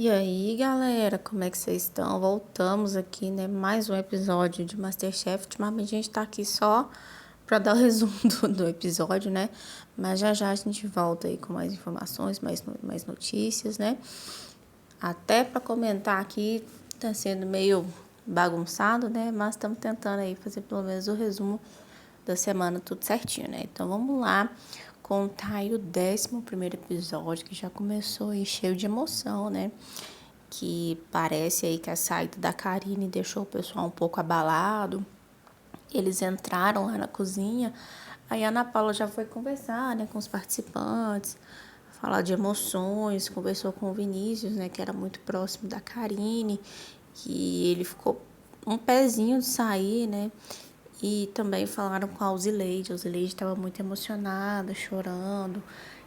E aí, galera, como é que vocês estão? Voltamos aqui, né? Mais um episódio de MasterChef. Ultimamente a gente tá aqui só para dar o resumo do episódio, né? Mas já já a gente volta aí com mais informações, mais notícias, né? Até para comentar aqui, tá sendo meio bagunçado, né? Mas estamos tentando aí fazer pelo menos o resumo da semana, tudo certinho, né? Então vamos lá contar aí o 11º episódio, que já começou aí cheio de emoção, né? Que parece aí que a saída da Karine deixou o pessoal um pouco abalado. Eles entraram lá na cozinha, aí a Ana Paula já foi conversar, né, com os participantes, falar de emoções, conversou com o Vinícius, né, que era muito próximo da Karine, que ele ficou um pezinho de sair, né, e também falaram com a Alzileide estava muito emocionada, chorando,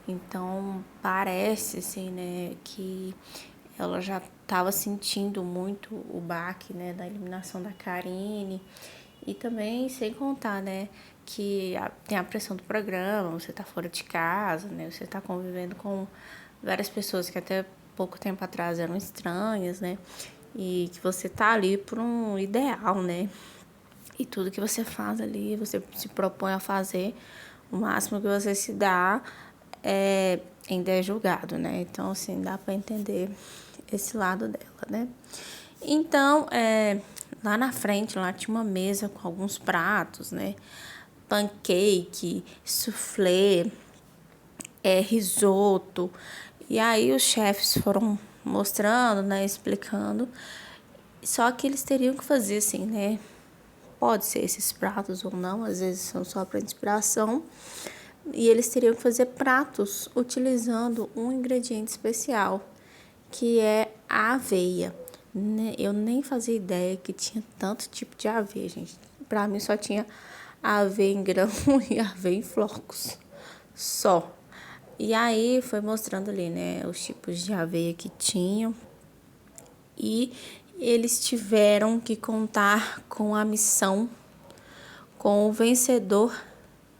então parece, assim, né, que ela já estava sentindo muito o baque, né, da eliminação da Karine. E também, sem contar, né, que tem a pressão do programa, você tá fora de casa, né, você tá convivendo com várias pessoas que até pouco tempo atrás eram estranhas, né, e que você tá ali por um ideal, né, e tudo que você faz ali, você se propõe a fazer, o máximo que você se dá ainda é julgado, né, então, assim, dá para entender esse lado dela, né. Então, lá na frente, lá tinha uma mesa com alguns pratos, né? Pancake, soufflé, risoto. E aí os chefes foram mostrando, né? Explicando. Só que eles teriam que fazer assim, né? Pode ser esses pratos ou não, às vezes são só para inspiração. E eles teriam que fazer pratos utilizando um ingrediente especial, que é a aveia. Eu nem fazia ideia que tinha tanto tipo de aveia, gente. Pra mim só tinha aveia em grão e aveia em flocos. Só. E aí foi mostrando ali, né, os tipos de aveia que tinham. E eles tiveram que contar com a missão, com o vencedor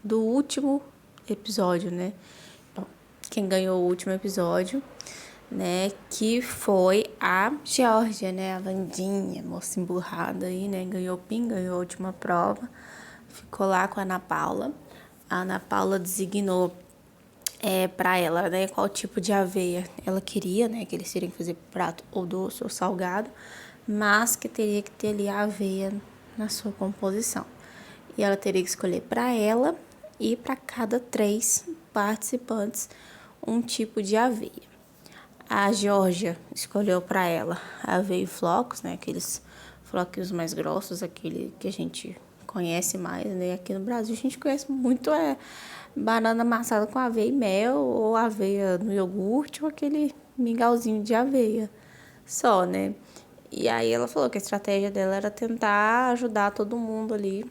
do último episódio, né? Quem ganhou o último episódio, né, que foi a Geórgia, né, a Vandinha, moça emburrada aí, né, ganhou PIN, ganhou a última prova, ficou lá com a Ana Paula. A Ana Paula designou para ela, né, qual tipo de aveia ela queria, né, que eles teriam que fazer prato ou doce ou salgado, mas que teria que ter ali a aveia na sua composição. E ela teria que escolher para ela e para cada 3 participantes um tipo de aveia. A Geórgia escolheu para ela aveia em flocos, né? Aqueles floquinhos mais grossos, aquele que a gente conhece mais, né? Aqui no Brasil a gente conhece muito banana amassada com aveia e mel, ou aveia no iogurte, ou aquele mingauzinho de aveia só, né? E aí ela falou que a estratégia dela era tentar ajudar todo mundo ali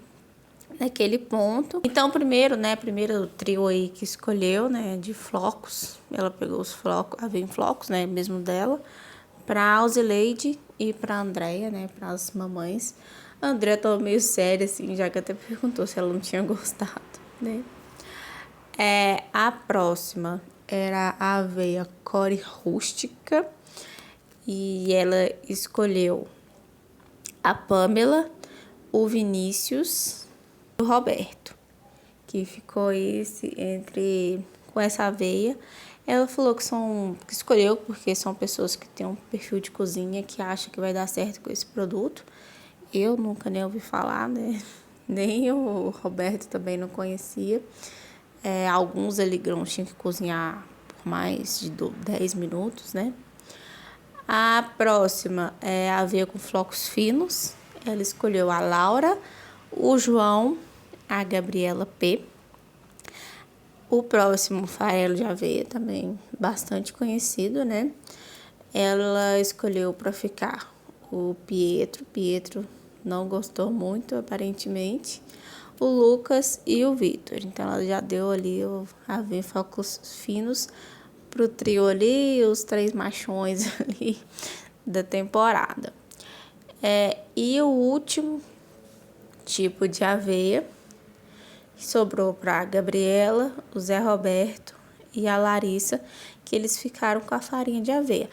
naquele ponto. Então, primeiro o trio aí que escolheu, né, de flocos, ela pegou os flocos, aveia em flocos, né, mesmo dela, pra Alzileide e pra Andréia, né, pras mamães. A Andréia tava meio séria, assim, já que até perguntou se ela não tinha gostado, né. A próxima era a aveia core rústica, e ela escolheu a Pamela, o Vinícius e o Roberto, que ficou esse entre com essa aveia. Ela falou que escolheu porque são pessoas que têm um perfil de cozinha que acha que vai dar certo com esse produto. Eu nunca nem ouvi falar, né? Nem o Roberto também não conhecia. Alguns ali grãos tinham que cozinhar por mais de 10 minutos, né? A próxima é a aveia com flocos finos. Ela escolheu a Laura, o João, a Gabriela P. O próximo, farelo de aveia, também bastante conhecido, né? Ela escolheu para ficar o Pietro. Pietro não gostou muito, aparentemente. O Lucas e o Vitor. Então, ela já deu ali o aveia flocos finos pro trio ali, os 3 machões ali da temporada. E o último tipo de aveia sobrou para a Gabriela, o Zé Roberto e a Larissa, que eles ficaram com a farinha de aveia.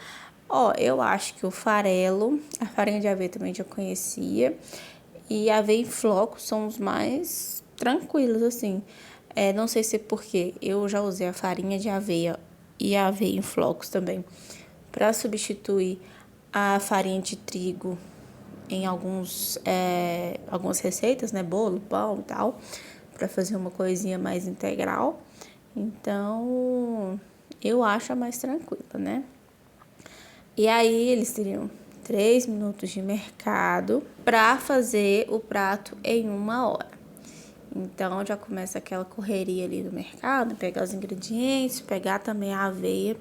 Ó, eu acho que o farelo, a farinha de aveia também já conhecia, e a aveia em flocos são os mais tranquilos, assim. Não sei se é porque eu já usei a farinha de aveia e a aveia em flocos também, para substituir a farinha de trigo em algumas receitas, né? Bolo, pão e tal, para fazer uma coisinha mais integral. Então, eu acho a mais tranquila, né? E aí, eles teriam 3 minutos de mercado para fazer o prato em 1 hora. Então, já começa aquela correria ali do mercado, pegar os ingredientes, pegar também a aveia.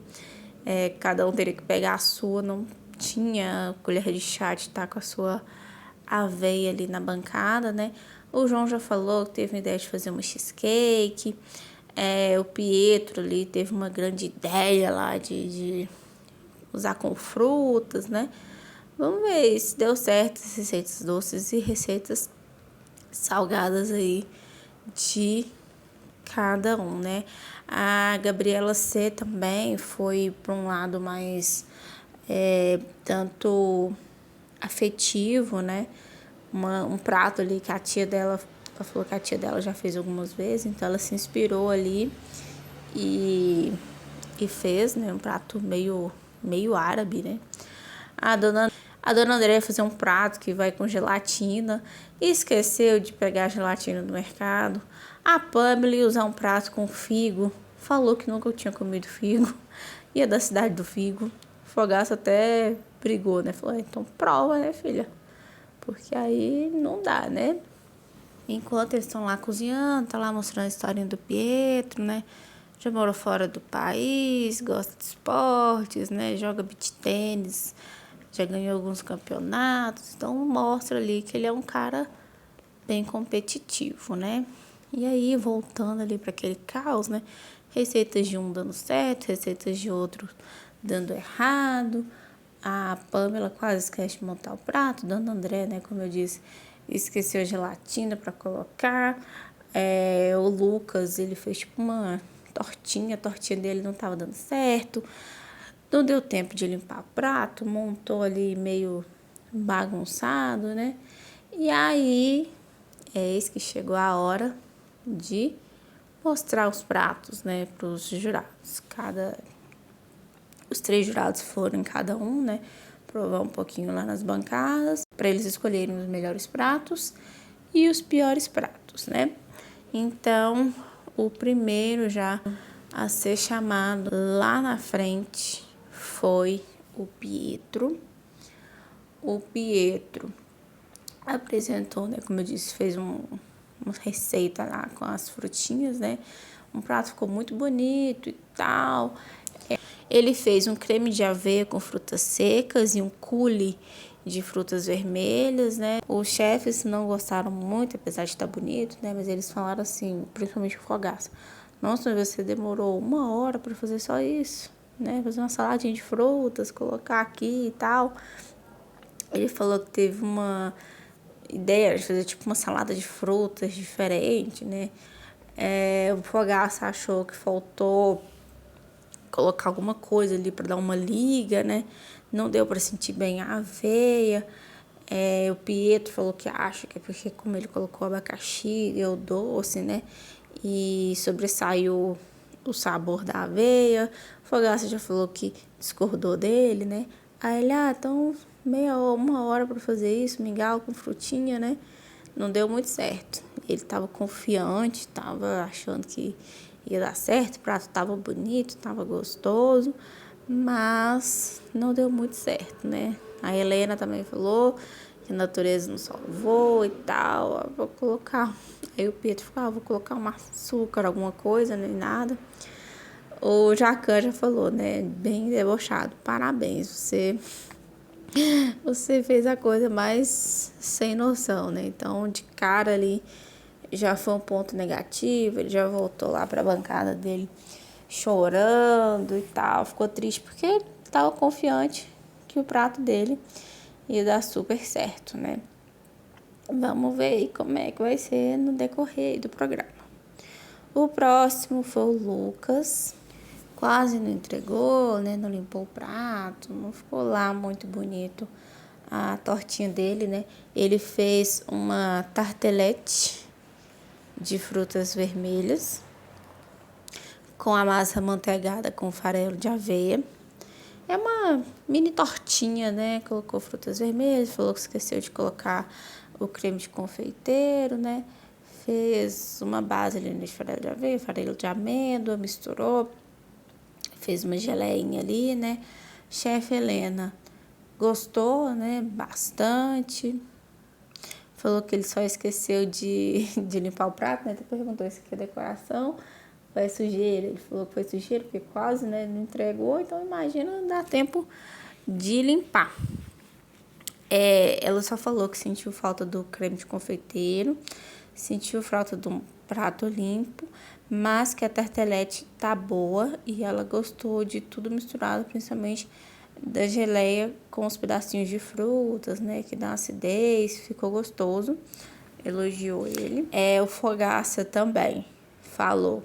Cada um teria que pegar a sua, não tinha colher de chá de estar com a sua aveia ali na bancada, né? O João já falou que teve uma ideia de fazer uma cheesecake. O Pietro ali teve uma grande ideia lá de usar com frutas, né? Vamos ver se deu certo as receitas doces e receitas salgadas aí de cada um, né? A Gabriela C também foi para um lado mais tanto afetivo, né? Um prato ali que a tia dela, ela falou que a tia dela já fez algumas vezes, então ela se inspirou ali e fez, né? Um prato meio árabe, né? A dona Andréia ia fazer um prato que vai com gelatina e esqueceu de pegar a gelatina do mercado. A Pamela ia usar um prato com figo, falou que nunca tinha comido figo, ia da cidade do figo. Fogaça até brigou, né? Falou, então prova, né, filha? Porque aí não dá, né? Enquanto eles estão lá cozinhando, tá lá mostrando a historinha do Pietro, né? Já morou fora do país, gosta de esportes, né? Joga beach tênis, já ganhou alguns campeonatos. Então mostra ali que ele é um cara bem competitivo, né? E aí, voltando ali para aquele caos, né? Receitas de um dando certo, receitas de outro dando errado. A Pamela quase esquece de montar o prato. Dona André, né? Como eu disse, esqueceu a gelatina para colocar. O Lucas, ele fez tipo uma tortinha. A tortinha dele não estava dando certo. Não deu tempo de limpar o prato. Montou ali meio bagunçado, né? E aí, eis que chegou a hora de mostrar os pratos, né, para os jurados. Os 3 jurados foram em cada um, né, provar um pouquinho lá nas bancadas, para eles escolherem os melhores pratos e os piores pratos, né. Então, o primeiro já a ser chamado lá na frente foi o Pietro. O Pietro apresentou, né, como eu disse, fez uma receita lá com as frutinhas, né? Um prato ficou muito bonito e tal. Ele fez um creme de aveia com frutas secas e um coulis de frutas vermelhas, né? Os chefes não gostaram muito, apesar de estar bonito, né? Mas eles falaram assim, principalmente o Fogaça: nossa, você demorou 1 hora para fazer só isso, né? Fazer uma saladinha de frutas, colocar aqui e tal. Ele falou que teve uma ideia de fazer tipo uma salada de frutas diferente, né? O Fogaça achou que faltou colocar alguma coisa ali para dar uma liga, né? Não deu para sentir bem a aveia. O Pietro falou que acha que é porque como ele colocou abacaxi, deu doce, né? E sobressaiu o sabor da aveia. O Fogaça já falou que discordou dele, né? Aí ele, então 1 hora para fazer isso, mingau com frutinha, né? Não deu muito certo. Ele estava confiante, estava achando que ia dar certo, o prato estava bonito, estava gostoso, mas não deu muito certo, né? A Helena também falou que a natureza não salvou e tal, vou colocar. Aí o Pedro falou, vou colocar um açúcar, alguma coisa, nem nada. O Jacan já falou, né? Bem debochado, parabéns, você fez a coisa mais sem noção, né? Então, de cara ali, já foi um ponto negativo. Ele já voltou lá para a bancada dele chorando e tal. Ficou triste porque ele estava confiante que o prato dele ia dar super certo, né? Vamos ver aí como é que vai ser no decorrer do programa. O próximo foi o Lucas. quase não entregou, né? Não limpou o prato, não ficou lá muito bonito a tortinha dele, né? Ele fez uma tartelete de frutas vermelhas com a massa amanteigada com farelo de aveia. É uma mini tortinha, né? Colocou frutas vermelhas, falou que esqueceu de colocar o creme de confeiteiro, né? Fez uma base ali de farelo de aveia, farelo de amêndoa, misturou, fez uma geleinha ali, né? Chefe Helena gostou, né? Bastante. Falou que ele só esqueceu de limpar o prato, né? Até perguntou se aqui é decoração, vai sujeira. Ele falou que foi sujeira, porque quase, né, não entregou. Então, imagina, dá tempo de limpar. Ela só falou que sentiu falta do creme de confeiteiro, sentiu falta de um prato limpo, mas que a tartelete tá boa e ela gostou de tudo misturado, principalmente da geleia com os pedacinhos de frutas, né, que dá acidez, ficou gostoso, elogiou ele. O Fogaça também falou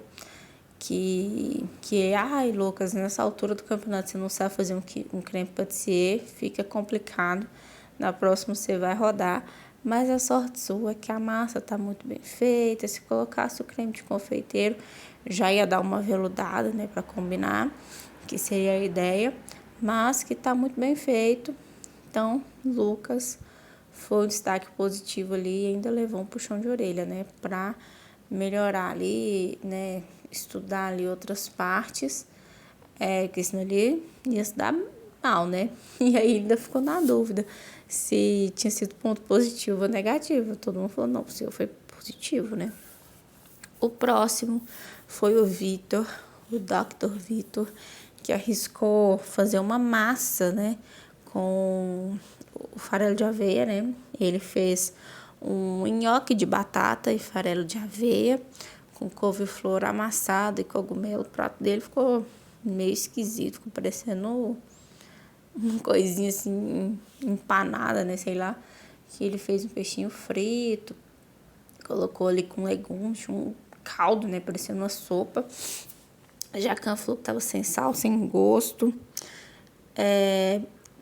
ai, Lucas, nessa altura do campeonato você não sabe fazer um creme pâtissier, fica complicado, na próxima você vai rodar, mas a sorte sua é que a massa tá muito bem feita, se colocasse o creme de confeiteiro, já ia dar uma veludada, né, para combinar, que seria a ideia, mas que tá muito bem feito. Então, Lucas foi um destaque positivo ali e ainda levou um puxão de orelha, né, para melhorar ali, né, estudar ali outras partes, que senão ele ia se dar mal, né? E aí ainda ficou na dúvida se tinha sido ponto positivo ou negativo. Todo mundo falou, não, o seu foi positivo, né? O próximo foi o Vitor, o Dr. Vitor, que arriscou fazer uma massa, né, com o farelo de aveia, né? Ele fez um nhoque de batata e farelo de aveia, com couve-flor amassado e cogumelo. O prato dele ficou meio esquisito, ficou parecendo uma coisinha assim, empanada, né, sei lá. Que ele fez um peixinho frito, colocou ali com legumes, um caldo, né, parecendo uma sopa. A Jacan falou que tava sem sal, sem gosto.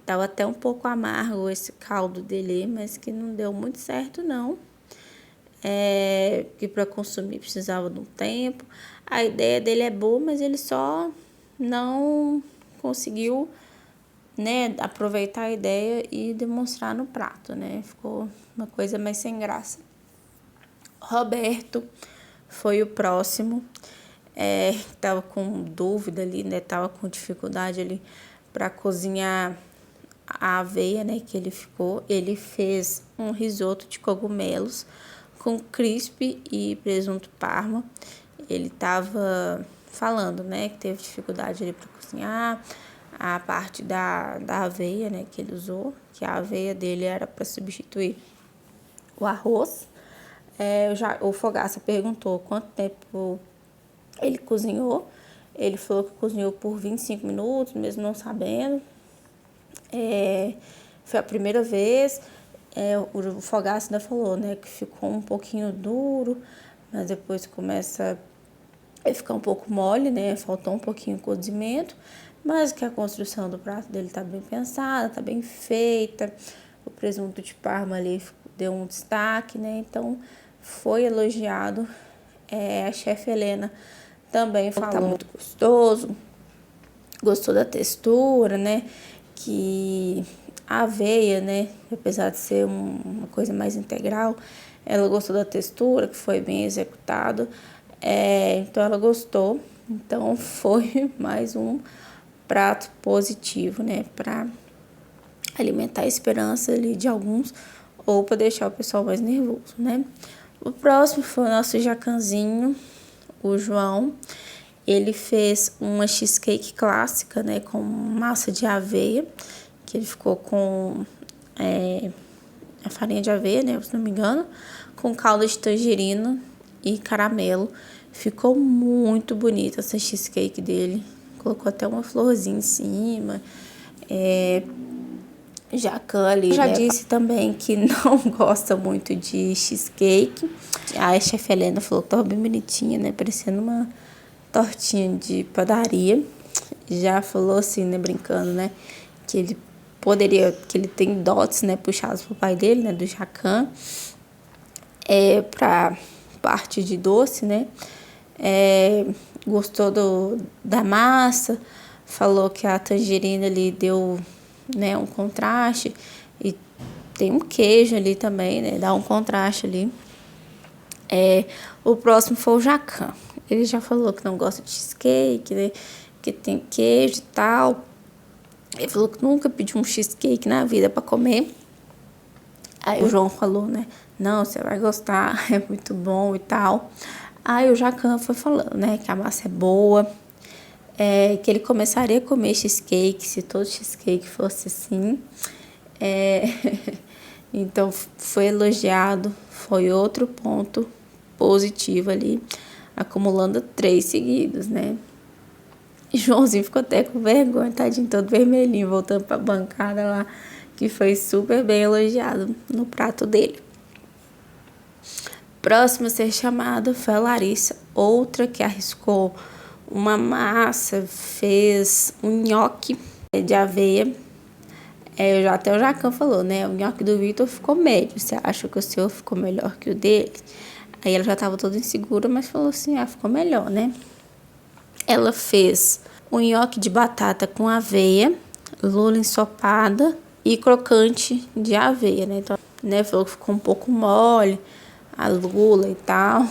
Tava até um pouco amargo esse caldo dele, mas que não deu muito certo, não. Que para consumir precisava de um tempo. A ideia dele é boa, mas ele só não conseguiu, né, aproveitar a ideia e demonstrar no prato, né? Ficou uma coisa mais sem graça. Roberto foi o próximo, tava com dúvida ali, né? Tava com dificuldade ali para cozinhar a aveia, né? Que ele fez um risoto de cogumelos com crisp e presunto parma. Ele tava falando, né, que teve dificuldade ali para cozinhar a parte da aveia, né, que ele usou, que a aveia dele era para substituir o arroz. O Fogaça perguntou quanto tempo ele cozinhou. Ele falou que cozinhou por 25 minutos, mesmo não sabendo. Foi a primeira vez. O Fogaça ainda falou, né, que ficou um pouquinho duro, mas depois começa a ficar um pouco mole, né, faltou um pouquinho de cozimento, mas que a construção do prato dele tá bem pensada, tá bem feita. O presunto de Parma ali deu um destaque, né, então foi elogiado. A chefe Helena também falou que tá muito gostoso, gostou da textura, né, que a aveia, né, apesar de ser uma coisa mais integral, ela gostou da textura, que foi bem executado, então ela gostou. Então foi mais um prato positivo, né, para alimentar a esperança ali de alguns ou para deixar o pessoal mais nervoso, né. O próximo foi o nosso jacanzinho, o João. Ele fez uma cheesecake clássica, né, com massa de aveia, que ele ficou com a farinha de aveia, né, se não me engano, com calda de tangerina e caramelo. Ficou muito bonita essa cheesecake dele. Colocou até uma florzinha em cima. Jacan ali, já disse também que não gosta muito de cheesecake. A chefe Helena falou que tava bem bonitinha, né, parecendo uma tortinha de padaria. já falou assim, né, brincando, né, que ele poderia, que ele tem dotes, né, puxados pro pai dele, né, do Jacan, pra parte de doce, né, gostou da massa, falou que a tangerina ali deu, né, um contraste, e tem um queijo ali também, né, dá um contraste ali. O próximo foi o Jacan. Ele já falou que não gosta de cheesecake, né, que tem queijo e tal. Ele falou que nunca pediu um cheesecake na vida para comer. Aí o João falou, né, não, você vai gostar, é muito bom e tal. Aí o Jacan foi falando, né, que a massa é boa, que ele começaria a comer cheesecake se todo cheesecake fosse assim. Então foi elogiado, foi outro ponto positivo ali, acumulando 3 seguidos, né. E Joãozinho ficou até com vergonha, tadinho, todo vermelhinho, voltando pra bancada lá, que foi super bem elogiado no prato dele. Próximo a ser chamada foi a Larissa, outra que arriscou uma massa, fez um nhoque de aveia. Até o Jacan falou, né? O nhoque do Vitor ficou médio. Você acha que o seu ficou melhor que o dele? Aí ela já estava toda insegura, mas falou assim, ficou melhor, né? Ela fez um nhoque de batata com aveia, lula ensopada e crocante de aveia, né? Então, né, falou que ficou um pouco mole, a lula e tal.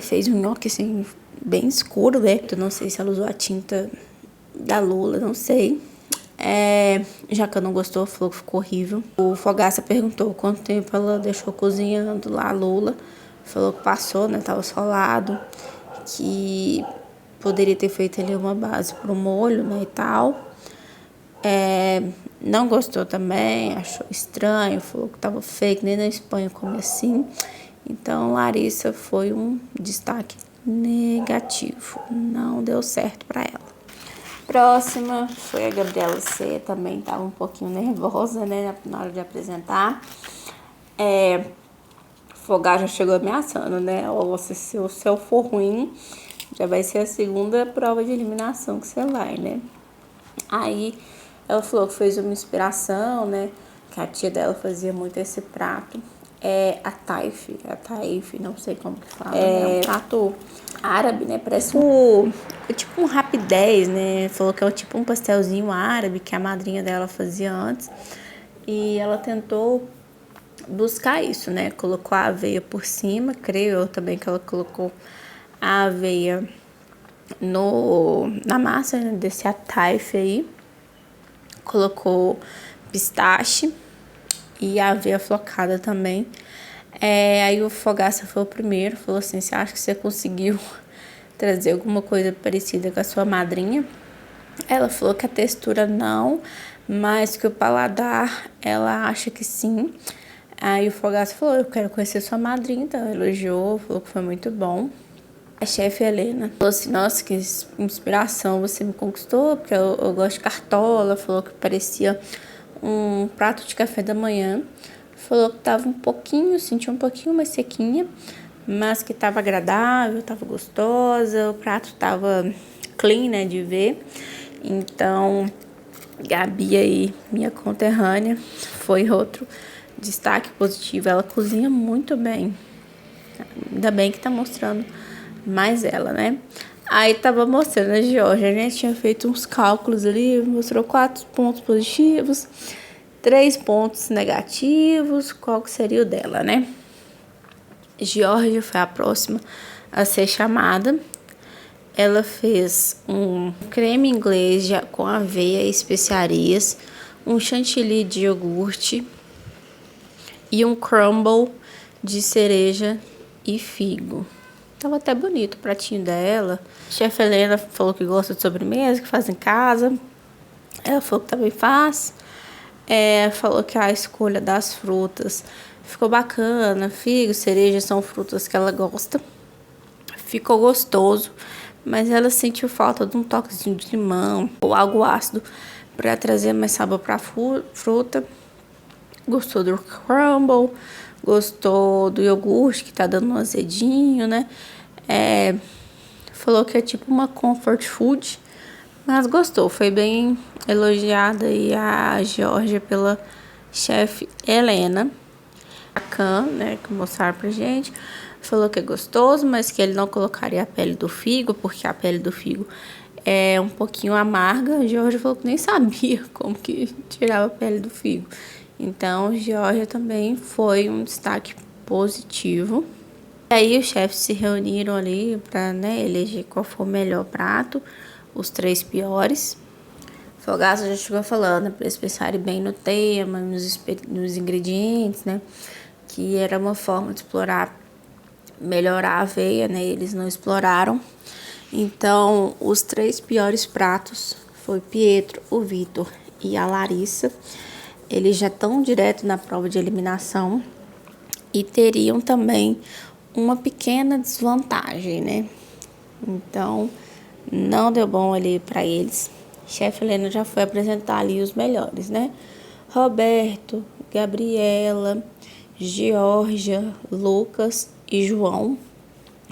Fez um nhoque, assim, bem escuro, né? Eu não sei se ela usou a tinta da lula, não sei. Jacan não gostou, falou que ficou horrível. O Fogaça perguntou quanto tempo ela deixou cozinhando lá a lula. Falou que passou, né? Tava solado. Que poderia ter feito ali uma base pro molho, né? E tal. Não gostou também, achou estranho, falou que tava feio, que nem na Espanha come assim. Então, Larissa foi um destaque negativo. Não deu certo para ela. Próxima foi a Gabriela C. Também estava um pouquinho nervosa, né, na hora de apresentar. Fogar já chegou ameaçando, né? Se o seu for ruim, já vai ser a segunda prova de eliminação que você vai, né? Aí ela falou que fez uma inspiração, né? Que a tia dela fazia muito esse prato. A taif, não sei como que fala, né? É um prato árabe, né? Parece tipo um rapidez, né? Falou que é tipo um pastelzinho árabe que a madrinha dela fazia antes. E ela tentou buscar isso, né? Colocou a aveia por cima, creio eu também que ela colocou a aveia na massa, né, desse ataif aí. Colocou pistache e aveia flocada também. Aí o Fogaça foi o primeiro, falou assim, você acha que você conseguiu trazer alguma coisa parecida com a sua madrinha? Ela falou que a textura não, mas que o paladar ela acha que sim. Aí o Fogaça falou, eu quero conhecer sua madrinha, então elogiou, falou que foi muito bom. A chefe Helena falou assim, nossa, que inspiração, você me conquistou, porque eu gosto de cartola. Falou que parecia um prato de café da manhã. Falou que tava sentia um pouquinho mais sequinha, mas que tava agradável, tava gostosa, o prato tava clean, né, de ver. Então, Gabi aí, minha conterrânea, foi outro destaque positivo. Ela cozinha muito bem. Ainda bem que tá mostrando mais ela, né? Aí tava mostrando a Georgia, né? Tinha feito uns cálculos ali, mostrou 4 pontos positivos, 3 pontos negativos. Qual que seria o dela, né? Georgia foi a próxima a ser chamada. Ela fez um creme inglês com aveia e especiarias, um chantilly de iogurte e um crumble de cereja e figo. Tava até bonito o pratinho dela. A chefe Helena falou que gosta de sobremesa, que faz em casa. Ela falou que também faz. Falou que a escolha das frutas ficou bacana. Figo, cereja são frutas que ela gosta. Ficou gostoso, mas ela sentiu falta de um toquezinho de limão ou algo ácido para trazer mais sabor para a fruta. Gostou do crumble, gostou do iogurte, que tá dando um azedinho, né? Falou que é tipo uma comfort food, Mas gostou, foi bem elogiada aí a Georgia pela chefe Helena. A Khan, né, que mostraram pra gente, falou que é gostoso, mas que ele não colocaria a pele do figo, porque a pele do figo é um pouquinho amarga. A Georgia falou que nem sabia como que tirava a pele do figo. Então, Georgia também foi um destaque positivo. E aí os chefes se reuniram ali para, né, eleger qual foi o melhor prato, os 3 piores. Fogaça já chegou falando, né, para eles pensarem bem no tema, nos ingredientes, né, que era uma forma de explorar, melhorar a aveia, né, eles não exploraram. Então, os 3 piores pratos foi Pietro, o Vitor e a Larissa. Eles já estão direto na prova de eliminação e teriam também uma pequena desvantagem, né? Então, não deu bom ali para eles. Chefe Helena já foi apresentar ali os melhores, né? Roberto, Gabriela, Georgia, Lucas e João.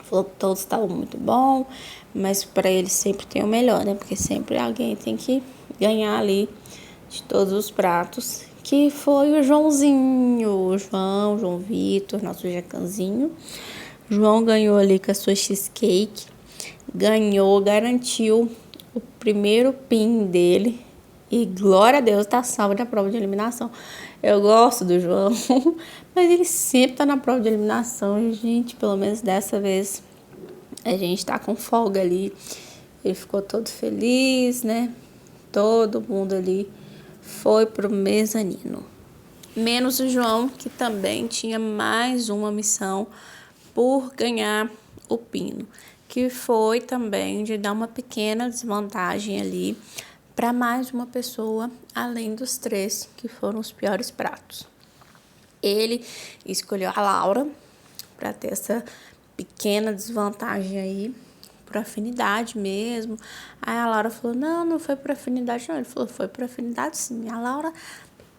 Falou que todos estavam muito bom, mas para eles sempre tem o melhor, né? Porque sempre alguém tem que ganhar ali de todos os pratos, que foi o Joãozinho, o João Vitor, nosso jacanzinho. João ganhou ali com a sua cheesecake, ganhou, garantiu o primeiro pin dele e glória a Deus tá salvo da prova de eliminação. Eu gosto do João, mas ele sempre tá na prova de eliminação, gente, pelo menos dessa vez a gente tá com folga ali. Ele ficou todo feliz, né? Todo mundo ali foi pro mezanino. Menos o João, que também tinha mais uma missão por ganhar o pino, que foi também de dar uma pequena desvantagem ali para mais uma pessoa, além dos 3 que foram os piores pratos. Ele escolheu a Laura para ter essa pequena desvantagem aí, por afinidade mesmo. Aí a Laura falou, não foi por afinidade não. Ele falou, foi por afinidade sim. A Laura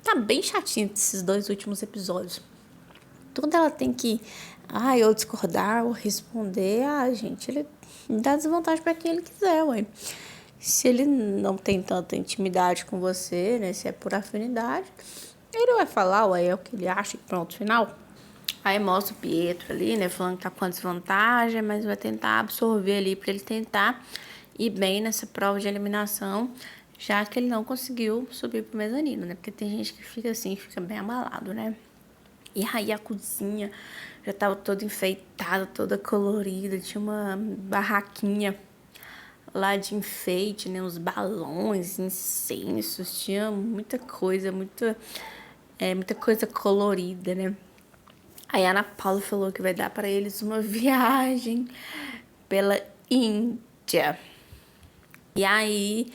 tá bem chatinha desses 2 últimos episódios. Tudo ela tem que, ou discordar, ou responder. Gente, ele dá desvantagem para quem ele quiser, ué. Se ele não tem tanta intimidade com você, né, se é por afinidade, ele vai falar, ué, é o que ele acha e pronto, final. Aí mostra o Pietro ali, né, falando que tá com desvantagem, mas vai tentar absorver ali para ele tentar ir bem nessa prova de eliminação, já que ele não conseguiu subir pro mezanino, né, porque tem gente que fica assim, fica bem abalado, né. E aí a cozinha já tava toda enfeitada, toda colorida, tinha uma barraquinha lá de enfeite, né, uns balões, incensos, tinha muita coisa, muita coisa colorida, né. Aí a Ana Paula falou que vai dar para eles uma viagem pela Índia. E aí,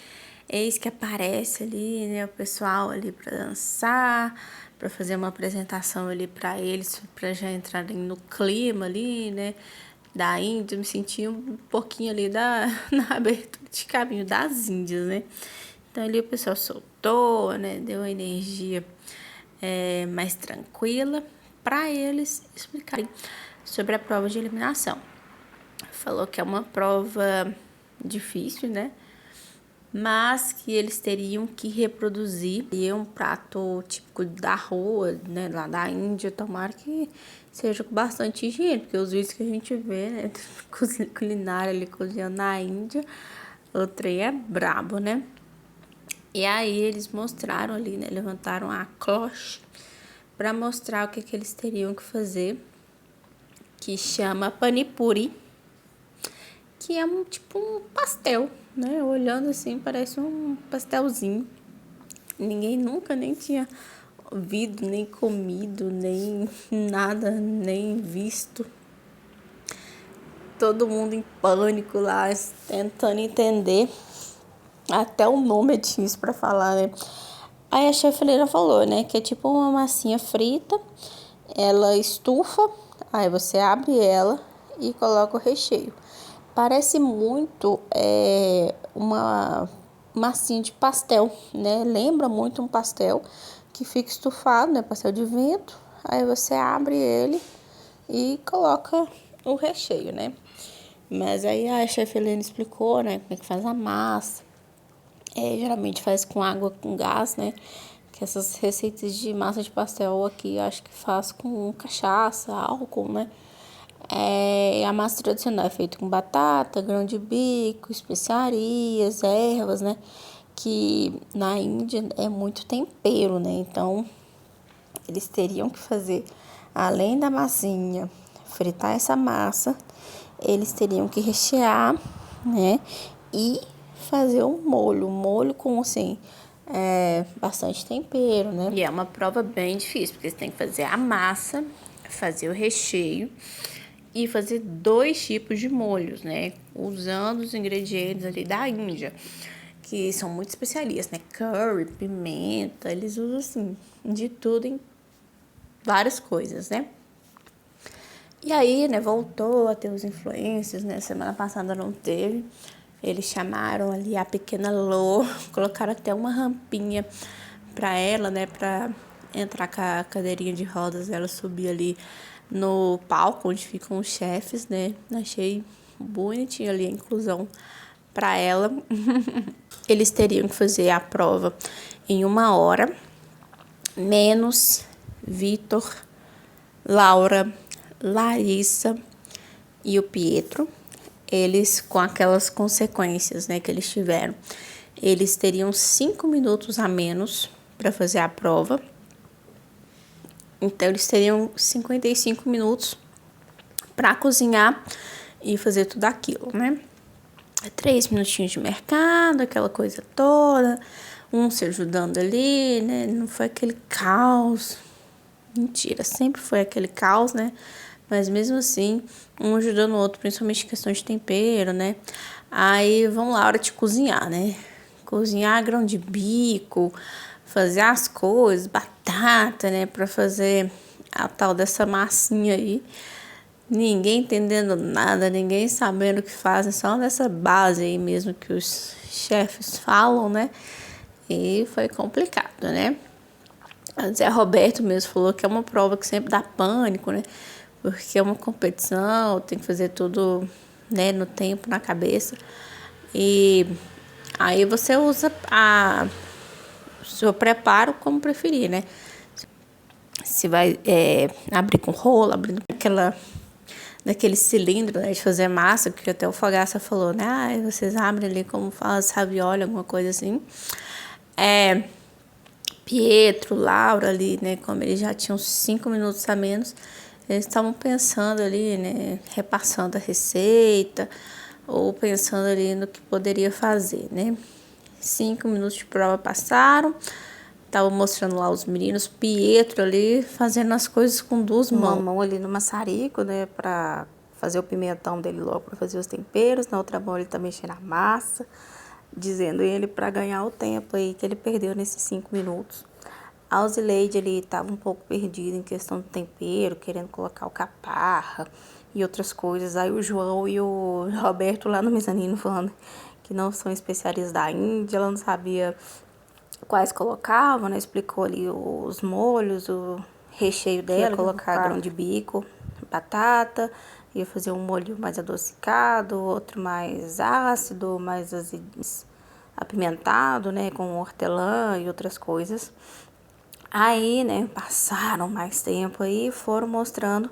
eis que aparece ali, né, o pessoal ali para dançar, para fazer uma apresentação ali para eles, para já entrarem no clima ali, né, da Índia. Eu me senti um pouquinho ali na abertura de caminho das Índias, né. Então ali o pessoal soltou, né, deu uma energia mais tranquila para eles explicarem sobre a prova de eliminação. Falou que é uma prova difícil, né? Mas que eles teriam que reproduzir um prato típico da rua, né, lá da Índia. Tomara que seja com bastante higiene, porque os vídeos que a gente vê, né, culinária ali cozinhando na Índia, o trem é brabo, né? E aí eles mostraram ali, né, levantaram a cloche para mostrar o que eles teriam que fazer, que chama panipuri, que é tipo um pastel, né? Olhando assim, parece um pastelzinho. Ninguém nunca nem tinha ouvido, nem comido, nem nada, nem visto. Todo mundo em pânico lá, tentando entender. Até o nome é difícil para falar, né? Aí a chefeleira falou, né, que é tipo uma massinha frita, ela estufa, aí você abre ela e coloca o recheio. Parece muito uma massinha de pastel, né? Lembra muito um pastel que fica estufado, né? Pastel de vento. Aí você abre ele e coloca o recheio, né? Mas aí a chefe Helena explicou, né, como é que faz a massa. Geralmente faz com água com gás, né? Que essas receitas de massa de pastel aqui, acho que faz com cachaça, álcool, né? A massa tradicional é feita com batata, grão de bico, especiarias, ervas, né? Que na Índia é muito tempero, né? Então, eles teriam que fazer, além da massinha, fritar essa massa, eles teriam que rechear, né? E fazer um molho com, assim, bastante tempero, né? E é uma prova bem difícil, porque você tem que fazer a massa, fazer o recheio e fazer 2 tipos de molhos, né? Usando os ingredientes ali da Índia, que são muito especialistas, né? Curry, pimenta, eles usam, assim, de tudo em várias coisas, né? E aí, né, voltou a ter os influencers, né? Semana passada não teve. Eles chamaram ali a pequena Lô, colocaram até uma rampinha pra ela, né, pra entrar com a cadeirinha de rodas, ela subir ali no palco onde ficam os chefes, né? Achei bonitinho ali a inclusão pra ela. Eles teriam que fazer a prova em 1 hora, menos Vitor, Laura, Larissa e o Pietro. Eles, com aquelas consequências, né, que eles tiveram, eles teriam 5 minutos a menos para fazer a prova. Então, eles teriam 55 minutos para cozinhar e fazer tudo aquilo, né? 3 minutinhos de mercado, aquela coisa toda, um se ajudando ali, né? Não foi aquele caos. Mentira, sempre foi aquele caos, né? Mas mesmo assim, um ajudando o outro, principalmente em questão de tempero, né? Aí vamos lá, hora de cozinhar, né? Cozinhar grão de bico, fazer as coisas, batata, né? Pra fazer a tal dessa massinha aí. Ninguém entendendo nada, ninguém sabendo o que fazem, só nessa base aí mesmo que os chefes falam, né? E foi complicado, né? O Zé Roberto mesmo falou que é uma prova que sempre dá pânico, né? Porque é uma competição, tem que fazer tudo, né, no tempo, na cabeça. E aí você usa o seu preparo como preferir, né? Se vai abrir com rolo, abrindo daquele cilindro, né, de fazer massa, que até o Fogaça falou, né? Ah, vocês abrem ali como faz ravioli, alguma coisa assim. Pietro, Laura ali, né? Como eles já tinham 5 minutos a menos, eles estavam pensando ali, né? Repassando a receita ou pensando ali no que poderia fazer, né? 5 minutos de prova passaram, estavam mostrando lá os meninos, Pietro ali fazendo as coisas com 2 mãos. Uma mão ali no maçarico, né? Pra fazer o pimentão dele logo, para fazer os temperos. Na outra mão ele tá mexendo a massa, dizendo ele para ganhar o tempo aí que ele perdeu nesses 5 minutos. A Alzileide, ele estava um pouco perdido em questão do tempero, querendo colocar o caparra e outras coisas. Aí o João e o Roberto lá no mezanino falando que não são especialistas da Índia, ela não sabia quais colocavam, né? Explicou ali os molhos, o recheio dela, ia colocar grão de bico, batata, ia fazer um molho mais adocicado, outro mais ácido, mais apimentado, né, com hortelã e outras coisas. Aí, né, passaram mais tempo aí, foram mostrando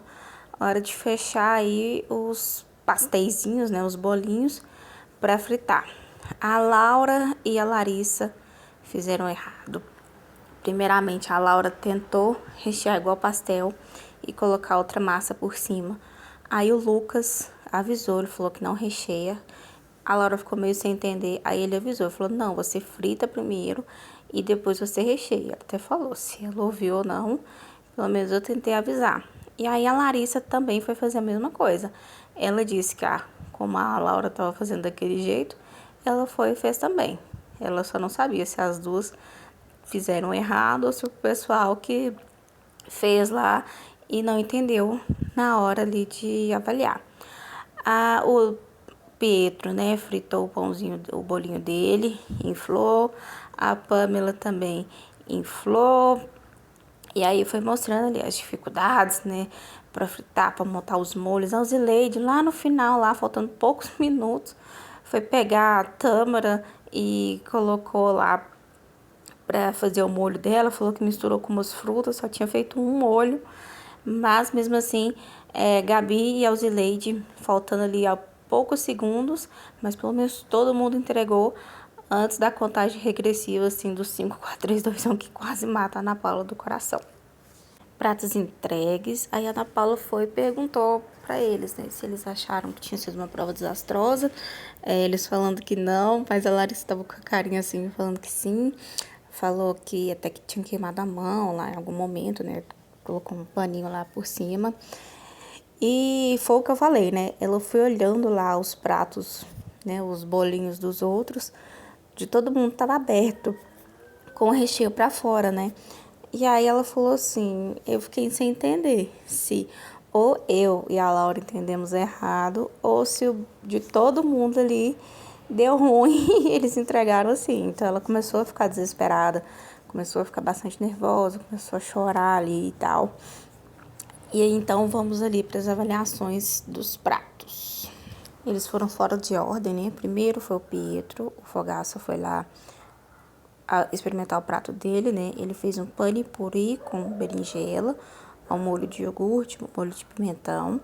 a hora de fechar aí os pasteizinhos, né, os bolinhos para fritar. A Laura e a Larissa fizeram errado. Primeiramente, a Laura tentou rechear igual pastel e colocar outra massa por cima. Aí o Lucas avisou, ele falou que não recheia. A Laura ficou meio sem entender, aí ele avisou, ele falou, não, você frita primeiro e depois você recheia. Ela até falou, se ela ouviu ou não, pelo menos eu tentei avisar. E aí a Larissa também foi fazer a mesma coisa. Ela disse que, como a Laura estava fazendo daquele jeito, ela foi e fez também. Ela só não sabia se as duas fizeram errado ou se o pessoal que fez lá e não entendeu na hora ali de avaliar. O Pietro, né, fritou o pãozinho, o bolinho dele, inflou. A Pamela também inflou. E aí foi mostrando ali as dificuldades, né, para fritar, para montar os molhos. A Alzileide, lá no final, lá faltando poucos minutos, foi pegar a tâmara e colocou lá para fazer o molho dela. Falou que misturou com umas frutas, só tinha feito um molho. Mas mesmo assim, Gabi e Alzileide, faltando ali a poucos segundos, mas pelo menos todo mundo entregou antes da contagem regressiva, assim, dos 5, 4, 3, 2, 1, que quase mata a Ana Paula do coração. Pratos entregues, aí a Ana Paula foi e perguntou para eles, né, se eles acharam que tinha sido uma prova desastrosa. Eles falando que não, mas a Larissa estava com a carinha assim, falando que sim. Falou que até que tinha queimado a mão lá em algum momento, né, colocou um paninho lá por cima. E foi o que eu falei, né, ela foi olhando lá os pratos, né, os bolinhos dos outros, de todo mundo tava aberto, com o recheio para fora, né? E aí ela falou assim, eu fiquei sem entender se ou eu e a Laura entendemos errado, ou se o de todo mundo ali deu ruim e eles entregaram assim. Então ela começou a ficar desesperada, começou a ficar bastante nervosa, começou a chorar ali e tal. E aí então vamos ali para as avaliações dos pratos. Eles foram fora de ordem, né? Primeiro foi o Pietro, o Fogaça foi lá experimentar o prato dele, né? Ele fez um pane puri com berinjela, ao molho de iogurte, molho de pimentão.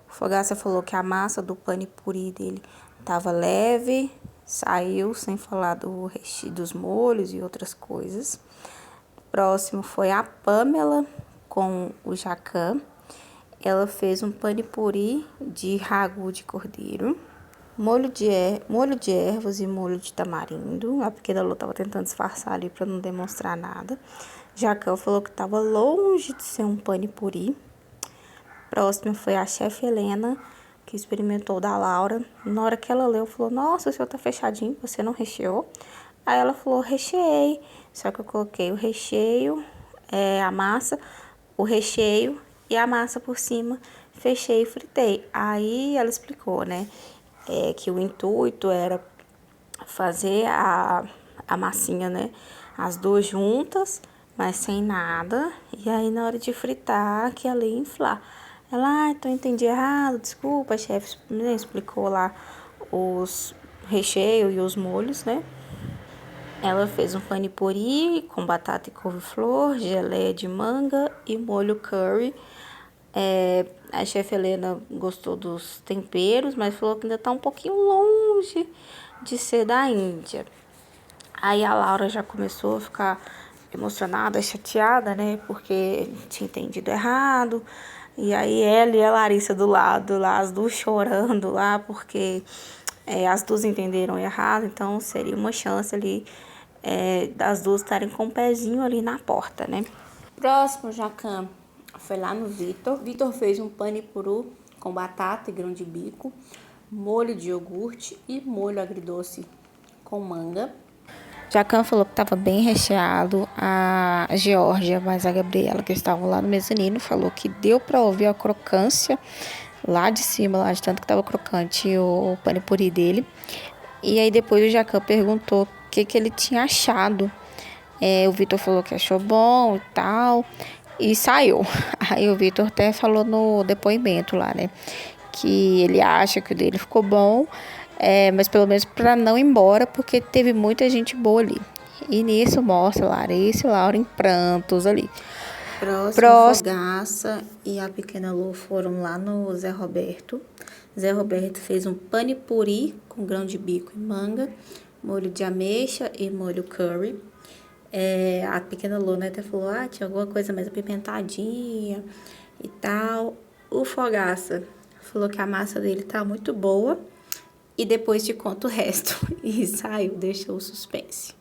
O Fogaça falou que a massa do pane puri dele tava leve, saiu sem falar do recheio dos molhos e outras coisas. Próximo foi a Pamela com o Jacan. Ela fez um pane puri de ragu de cordeiro. Molho de ervas e molho de tamarindo. A pequena Lu estava tentando disfarçar ali para não demonstrar nada. Jacão falou que estava longe de ser um pane puri. Próximo foi a chefe Helena, que experimentou da Laura. Na hora que ela leu, falou, nossa, o senhor tá fechadinho, você não recheou? Aí ela falou, recheei. Só que eu coloquei o recheio, a massa, o recheio e a massa por cima, fechei e fritei. Aí ela explicou, né? Que o intuito era fazer a massinha, né? As duas juntas, mas sem nada. E aí, na hora de fritar, que ela ia inflar. Ela, então entendi errado, desculpa, a chefe me explicou lá os recheios e os molhos, né? Ela fez um panipuri com batata e couve-flor, geleia de manga e molho curry. A chefe Helena gostou dos temperos, mas falou que ainda tá um pouquinho longe de ser da Índia. Aí a Laura já começou a ficar emocionada, chateada, né? Porque tinha entendido errado. E aí ela e a Larissa do lado lá, as duas chorando lá, porque as duas entenderam errado. Então seria uma chance ali das duas estarem com o pezinho ali na porta, né? Próximo, Jacan, foi lá no Vitor. Vitor fez um pane puru com batata e grão de bico, molho de iogurte e molho agridoce com manga. Jacan falou que estava bem recheado. A Geórgia, mas a Gabriela, que estavam lá no mezanino, falou que deu para ouvir a crocância lá de cima, lá de tanto que estava crocante o panipuri dele. E aí depois o Jacan perguntou o que ele tinha achado. O Vitor falou que achou bom e tal, e saiu. Aí o Vitor até falou no depoimento lá, né, que ele acha que o dele ficou bom, mas pelo menos para não ir embora, porque teve muita gente boa ali. E nisso mostra Larissa e Laura em prantos ali. Próximo. Fogaça e a pequena Lu foram lá no Zé Roberto. Zé Roberto fez um panipuri com grão de bico e manga, molho de ameixa e molho curry. A pequena Lu, né, até falou, tinha alguma coisa mais apimentadinha e tal. O Fogaça falou que a massa dele tá muito boa e depois te conto o resto. E saiu, deixou o suspense.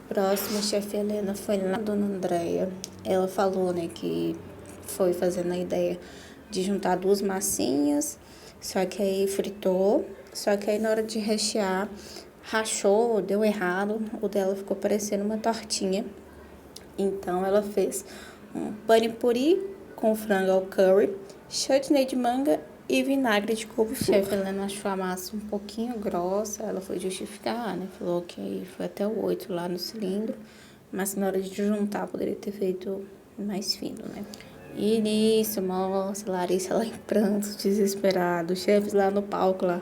Próxima, a chefe Helena foi lá, dona Andréia. Ela falou, né, que foi fazendo a ideia de juntar duas massinhas, só que aí fritou, só que aí na hora de rechear, rachou, deu errado, o dela ficou parecendo uma tortinha. Então ela fez um panipuri com frango ao curry, chutney de manga e vinagre de couve-flor. A chefe Helena achou a massa um pouquinho grossa, ela foi justificar, né? Falou que foi até o 8 lá no cilindro, mas na hora de juntar poderia ter feito mais fino, né? E nisso, nossa, Larissa lá em prantos, desesperado, os chefes lá no palco lá,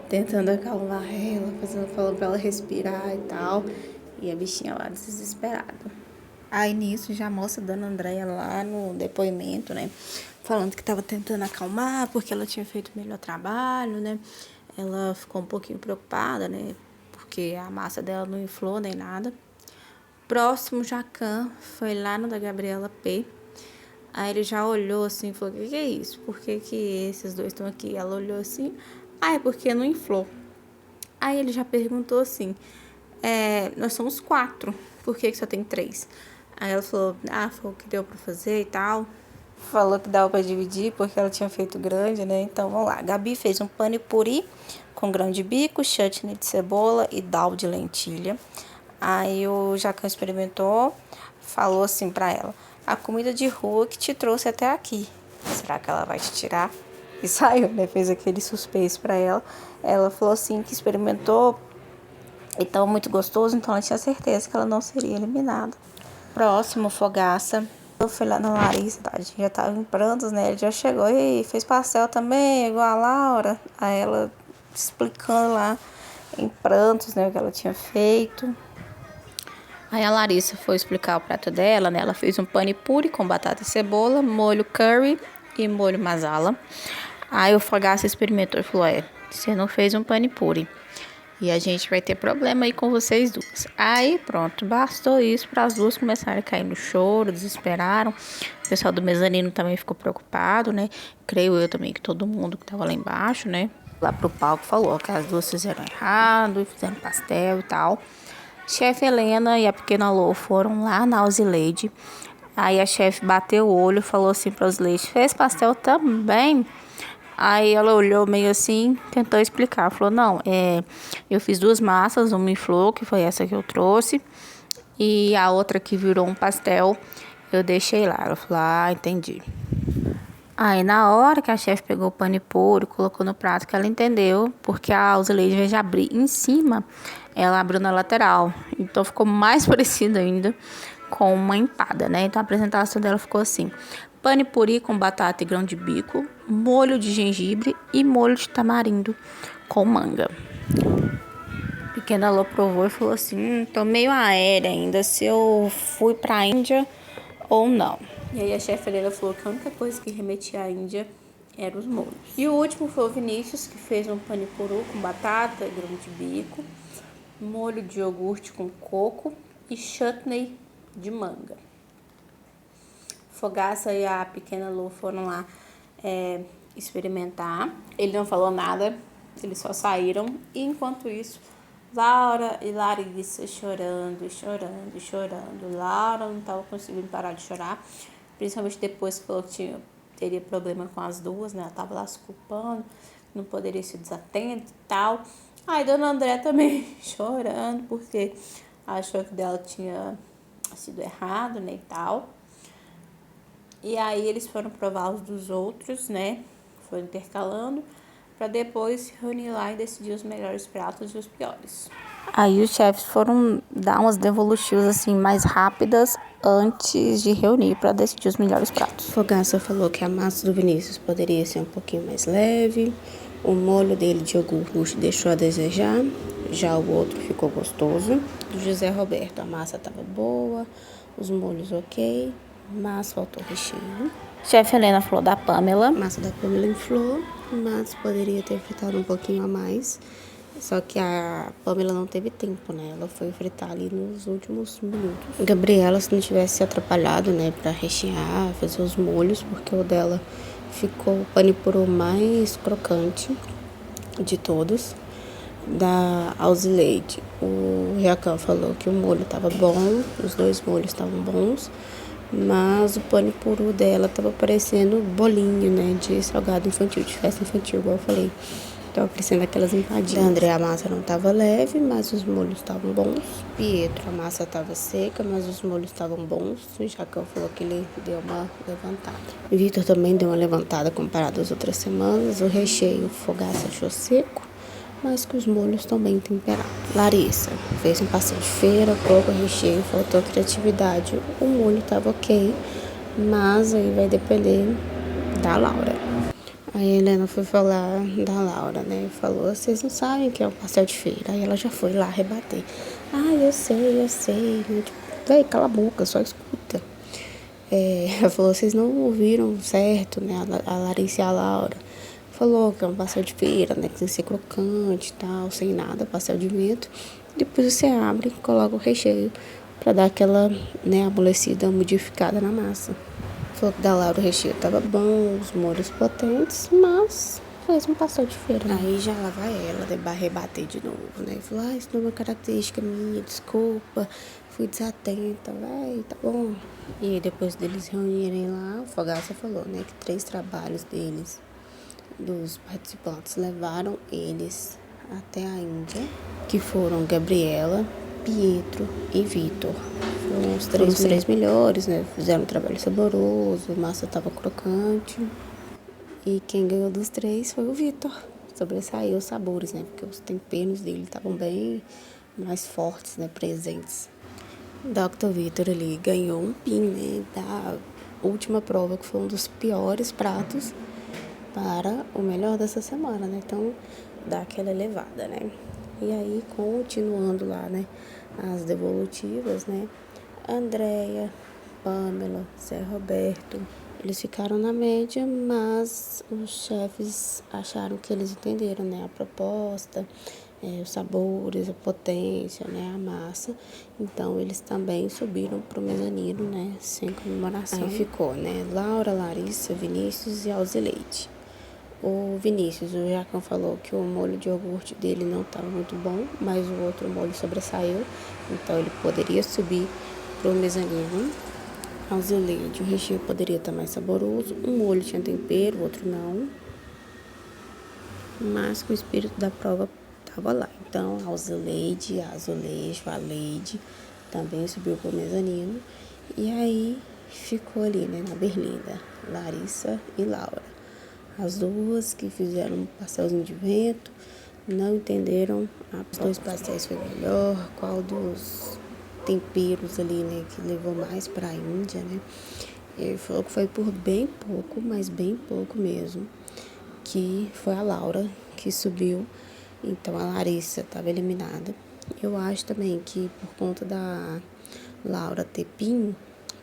tentando acalmar ela, falando pra ela respirar e tal. E a bichinha lá desesperada. Aí nisso já mostra a dona Andréia lá no depoimento, né? Falando que tava tentando acalmar porque ela tinha feito o melhor trabalho, né? Ela ficou um pouquinho preocupada, né? Porque a massa dela não inflou nem nada. Próximo, Jacan foi lá no da Gabriela P. Aí ele já olhou assim e falou: que é isso? Por que esses dois estão aqui? Ela olhou assim: é porque não inflou. Aí ele já perguntou assim: nós somos 4, por que só tem 3? Aí ela falou: foi o que deu pra fazer e tal. Falou que dava pra dividir porque ela tinha feito grande, né? Então vamos lá. Gabi fez um panipuri com grão de bico, chutney de cebola e dal de lentilha. Aí o Jacan experimentou, falou assim pra ela: a comida de rua que te trouxe até aqui. Será que ela vai te tirar? E saiu, né? Fez aquele suspense pra ela. Ela falou assim que experimentou e tava muito gostoso, então ela tinha certeza que ela não seria eliminada. Próximo, Fogaça. Eu fui lá na Larissa, tadinha, já tava em prantos, né? Ele já chegou e fez pastel também, igual a Laura. Aí ela explicando lá em prantos, né, o que ela tinha feito. Aí a Larissa foi explicar o prato dela, né? Ela fez um panipuri com batata e cebola, molho curry e molho masala. Aí o Fogaça experimentou e falou: você não fez um panipuri. E a gente vai ter problema aí com vocês duas. Aí pronto, bastou isso para as duas começarem a cair no choro, desesperaram. O pessoal do mezanino também ficou preocupado, né? Creio eu também que todo mundo que tava lá embaixo, né? Lá pro palco falou que as duas fizeram errado, fizeram pastel e tal. Chefe Helena e a pequena Lô foram lá na Ausileide. Aí a chefe bateu o olho e falou assim para os leite: fez pastel também? Aí ela olhou meio assim, tentou explicar. Falou: não, eu fiz 2 massas, uma inflou, que foi essa que eu trouxe, e a outra que virou um pastel, eu deixei lá. Ela falou: entendi. Aí na hora que a chefe pegou o panipuri, colocou no prato, que ela entendeu, porque a Ausileide, ao invés de abrir em cima, ela abriu na lateral. Então ficou mais parecido ainda com uma empada, né? Então a apresentação dela ficou assim: panipuri com batata e grão de bico, molho de gengibre e molho de tamarindo com manga. Pequena Lô provou e falou assim: tô meio aérea ainda se eu fui pra Índia ou não. E aí a chefe Helena falou que a única coisa que remetia à Índia eram os molhos. E o último foi o Vinícius, que fez um panipuru com batata e grão de bico, molho de iogurte com coco e chutney de manga. Fogaça e a pequena Lô foram lá experimentar. Ele não falou nada, eles só saíram. E enquanto isso, Laura e Larissa chorando, chorando, chorando. Laura não estava conseguindo parar de chorar, principalmente depois que falou que teria problema com as duas, né? Ela estava lá se culpando, não poderia ser desatenta e tal. Aí Dona André também chorando, porque achou que dela tinha sido errado, né, e tal. E aí eles foram provar os dos outros, né? Foram intercalando para depois se reunir lá e decidir os melhores pratos e os piores. Aí os chefes foram dar umas devolutivas assim mais rápidas antes de reunir para decidir os melhores pratos. Fogaça falou que a massa do Vinícius poderia ser um pouquinho mais leve, o molho dele de iogurte deixou a desejar, já o outro ficou gostoso. Do José Roberto, a massa estava boa, os molhos ok, mas faltou recheio. Chefe Helena falou da Pamela. A massa da Pamela inflou, mas poderia ter fritado um pouquinho a mais. Só que a Pamela não teve tempo, né? Ela foi fritar ali nos últimos minutos. Gabriela, se não tivesse se atrapalhado, né, pra rechear, fazer os molhos, porque o dela ficou o panipuru mais crocante de todos. Da Ausileide, o Jacan falou que o molho tava bom, os 2 molhos estavam bons, mas o panipuru dela tava parecendo bolinho, né, de salgado infantil, de festa infantil, igual eu falei. Tava parecendo aquelas empadinhas. Da André, a massa não tava leve, mas os molhos estavam bons. Pietro, a massa tava seca, mas os molhos estavam bons. O Jacan falou que ele deu uma levantada. Vitor também deu uma levantada comparado às outras semanas. O recheio, o Fogaça achou seco, mas que os molhos estão bem temperados. Larissa fez um passeio de feira, pouco recheio, faltou criatividade. O molho estava ok, mas aí vai depender da Laura. Aí a Helena foi falar da Laura, né? Falou, vocês não sabem que é um pastel de feira. Aí ela já foi lá rebater. Ah, eu sei, eu sei. Tipo, véi, cala a boca, só escuta. Ela falou, vocês não ouviram certo, né? A Larissa e a Laura. Falou que é um pastel de feira, né? Que tem que ser crocante e tal, sem nada, pastel de vento. Depois você abre e coloca o recheio pra dar aquela, né, amolecida, modificada na massa. Falou que da Laura o recheio tava bom, os molhos potentes, mas fez um pastel de feira. Né? Aí já lá vai ela, rebater de novo, né? Falou, isso não é uma característica minha, desculpa, fui desatenta, vai, tá bom. E aí depois deles reunirem lá, o Fogaça falou, né, que 3 trabalhos deles, dos participantes, levaram eles até a Índia, que foram Gabriela, Pietro e Vitor. Foram os três melhores, né? Fizeram um trabalho saboroso, a massa estava crocante. E quem ganhou dos 3 foi o Vitor. Sobressaiu os sabores, né? Porque os temperos dele estavam bem mais fortes, né? Presentes. Dr. Vitor ali ganhou um PIN, né? Da última prova, que foi um dos piores pratos para o melhor dessa semana, né? Então, dá aquela elevada, né? E aí, continuando lá, né? As devolutivas, né? Andréia, Pamela, Zé Roberto, eles ficaram na média, mas os chefes acharam que eles entenderam, né? A proposta, os sabores, a potência, né? A massa. Então, eles também subiram para o mezanino, né? Sem comemoração. Aí ficou, né? Laura, Larissa, Vinícius e Alzileide. O Vinícius, o Jacão falou que o molho de iogurte dele não estava muito bom, mas o outro molho sobressaiu, então ele poderia subir para o mezanino. Alzileide, o recheio poderia estar mais saboroso, um molho tinha tempero, o outro não, mas o espírito da prova estava lá. Então, a Alzileide, a Azulejo, a Leide também subiu para o mezanino, e aí ficou ali, né, na berlinda, Larissa e Laura. As duas que fizeram um pastelzinho de vento não entenderam os 2 pastéis foi melhor, qual dos temperos ali, né, que levou mais para a Índia, né? Ele falou que foi por bem pouco, mas bem pouco mesmo, que foi a Laura que subiu, então a Larissa estava eliminada. Eu acho também que por conta da Laura ter PIN,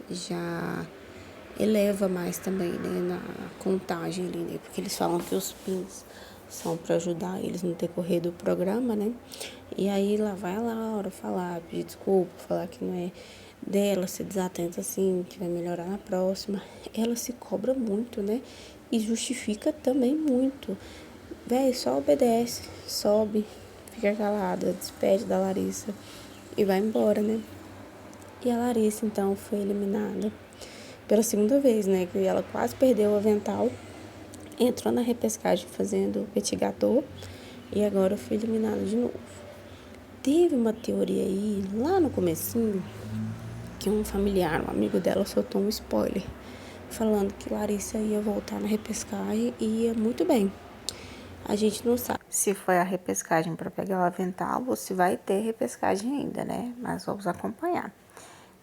já eleva mais também, né, na contagem ali, né, porque eles falam que os pins são para ajudar eles no decorrer do programa, né, e aí lá vai a Laura falar, pedir desculpa, falar que não é dela, ser desatenta assim, que vai melhorar na próxima. Ela se cobra muito, né, e justifica também muito. Véi, só obedece, sobe, fica calada, despede da Larissa e vai embora, né. E a Larissa, então, foi eliminada pela segunda vez, né? Que ela quase perdeu o avental, entrou na repescagem fazendo petit gâteau e agora foi eliminada de novo. Teve uma teoria aí, lá no comecinho, que um familiar, um amigo dela, soltou um spoiler, falando que Larissa ia voltar na repescagem e ia muito bem. A gente não sabe se foi a repescagem para pegar o avental ou se vai ter repescagem ainda, né? Mas vamos acompanhar.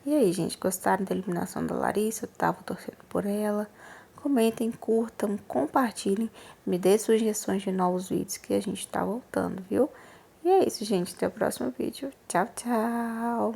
E aí, gente, gostaram da eliminação da Larissa? Eu tava torcendo por ela. Comentem, curtam, compartilhem, me dê sugestões de novos vídeos que a gente tá voltando, viu? E é isso, gente. Até o próximo vídeo. Tchau, tchau!